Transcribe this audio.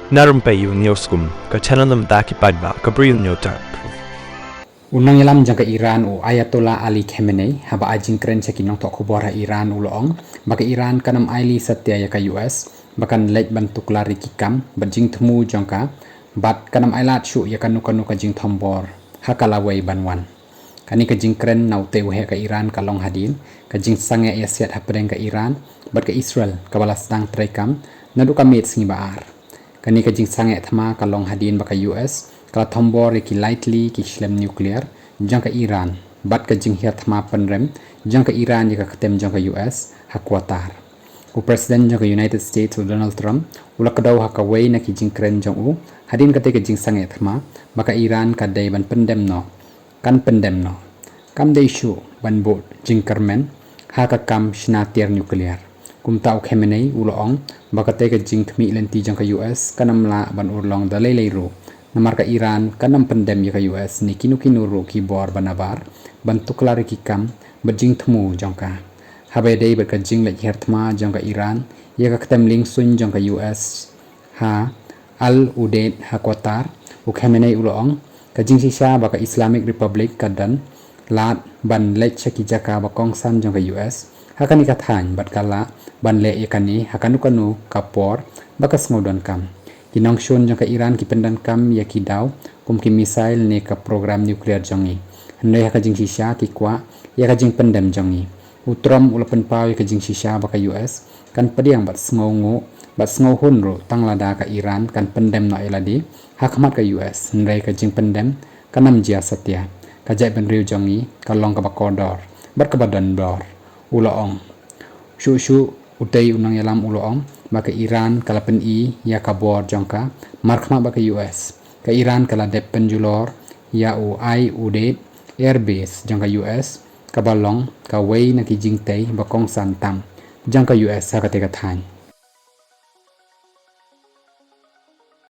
Na Rympei U Hynñiewtrep paidbah Bri U Hynñiewtrep. Unang yalam jangka Iran u Ayatollah Ali Khemenei haba ajing keren ceki nong tok kubora Iran u loong baka Iran kanam aili satya ya ka US bakan lek bantuk lari kikam bajing temu jangka bat kanam ailat shu ya kanu kanu ka jing thombor hakalawai banwan kani ka jing keren nau te ka Iran kalong hadin ka jing sange ya siat hapreng ka Iran bat ka Israel ka balas tang trekam nadu ka met singi baar kani ka jing sange thama kalong hadin baka US kala thombor ki lightly ki shlem nuclear jangka Iran bat ka jing hiat ma penrem jangka Iran jika ketem jangka US hakwatar u president jangka United States Donald Trump ula kadau hakawai na ki jing kren jong u hadin kate ka jing sange thma baka Iran ka dai ban pendem no kan pendem no kam dei shu ban bot jing kermen ha ka kam shnatir nuclear kum tau Khemenei uloong baka te ka jing thmi lenti jangka US kanamla ban urlong da leilei ru nabar ka Iran kanam pendem ya ka US ni kinu ru ki bor banabar bantuk lari ki kam bajing thmu jongka habe dei ber ka jing le hertma jongka Iran ya ka ketem ling sun jongka US ha al udet ha qatar u Khemenei uloong ka jing sisa baka Islamic Republic kadan lat ban le cheki jaka bakong san jongka US hakani ka than bat kala ban le yakani hakanu kapor baka sngodon kam kinong shon jangka Iran ki pendan kam ya ki daw kum ki missile ne ka program nuclear jongi handai ka jing sisa ki kwa ya ka jing pendem jongi utrom ula Pynpaw ya ka jing sisa baka US kan pediang bat sngongo bat sngohun ro tanglada ka Iran kan pendem no eladi khmat ka US handai ka jing pendem kanam jia satya ka jai ben riu jongi ka long ka bakodor bat ka badan dor uloong shu utai unang yalam uloong baka Iran kala pen I ya kabor jangka markhma baka US ka Iran kala depen julor ya u ai udet airbase jangka US ka balong ka wei na ki jingtei bakong santam jangka US sa ka than